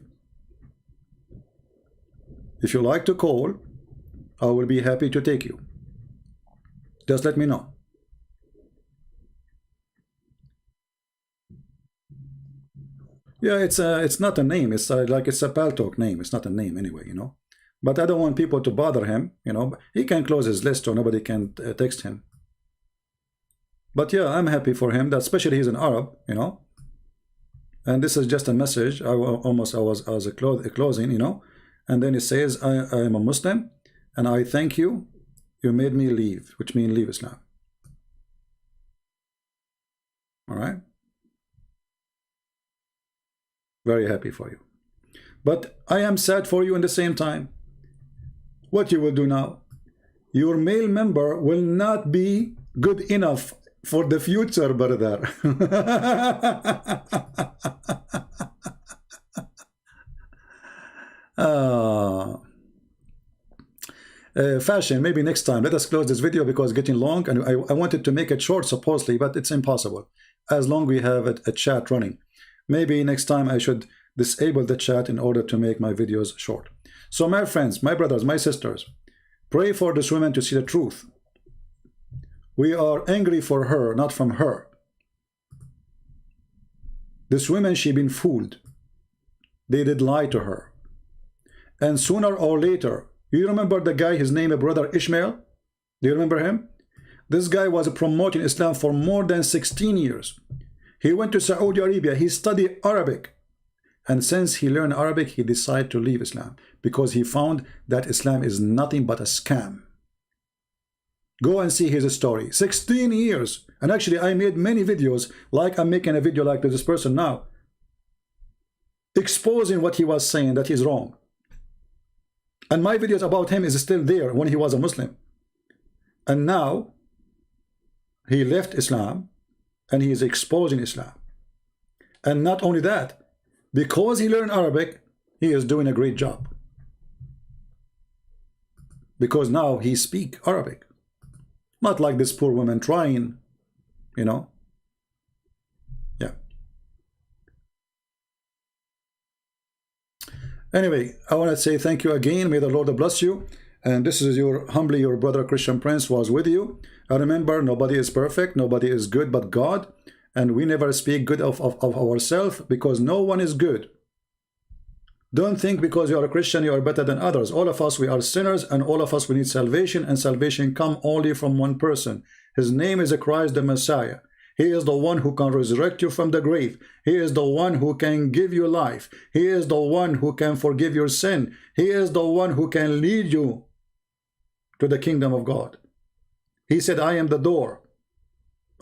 If you like to call, I will be happy to take you. Just let me know. Yeah, it's not a name. It's like it's a Paltalk name. It's not a name anyway, you know. But I don't want people to bother him, you know. He can close his list or nobody can text him. But yeah, I'm happy for him. That especially he's an Arab, you know. And this is just a message. I was a closing, you know. And then it says, I am a Muslim, and I thank you. You made me leave, which means leave Islam. All right. Very happy for you. But I am sad for you in the same time. What you will do now? Your male member will not be good enough for the future, brother. Fashion, maybe next time. Let us close this video because it's getting long, and I wanted to make it short supposedly, but it's impossible as long we have a chat running. Maybe next time I should disable the chat in order to make my videos short. So my friends, my brothers, my sisters, Pray for this woman to see the truth. We are angry for her, not from her. This woman, she been fooled. They did lie to her. And sooner or later, you remember the guy, his name is Brother Ishmael? Do you remember him? This guy was promoting Islam for more than 16 years. He went to Saudi Arabia. He studied Arabic. And since he learned Arabic, he decided to leave Islam because he found that Islam is nothing but a scam. Go and see his story. 16 years. And actually, I made many videos, like I'm making a video like this person now, exposing what he was saying that is wrong. And my videos about him is still there when he was a Muslim. And now, he left Islam and he is exposing Islam. And not only that, because he learned Arabic, he is doing a great job. Because now he speaks Arabic. Not like this poor woman trying, you know. Yeah. Anyway, I want to say thank you again. May the Lord bless you. And this is humbly your brother Christian Prince was with you. And remember, nobody is perfect. Nobody is good but God. And we never speak good of ourselves because no one is good. Don't think because you are a Christian you are better than others. All of us, we are sinners, and all of us, we need salvation, and salvation comes only from one person. His name is Christ the Messiah. He is the one who can resurrect you from the grave. He is the one who can give you life. He is the one who can forgive your sin. He is the one who can lead you to the kingdom of God. He said, I am the door.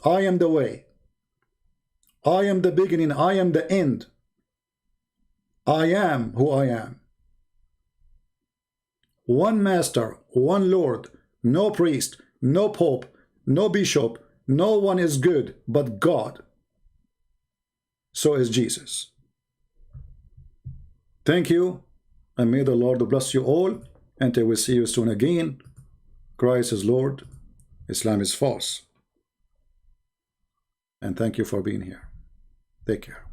I am the way. I am the beginning. I am the end. I am who I am. One master, one Lord, no priest, no pope, no bishop, no one is good but God. So is Jesus. Thank you, and may the Lord bless you all, and I will see you soon again. Christ is Lord, Islam is false. And thank you for being here. Take care.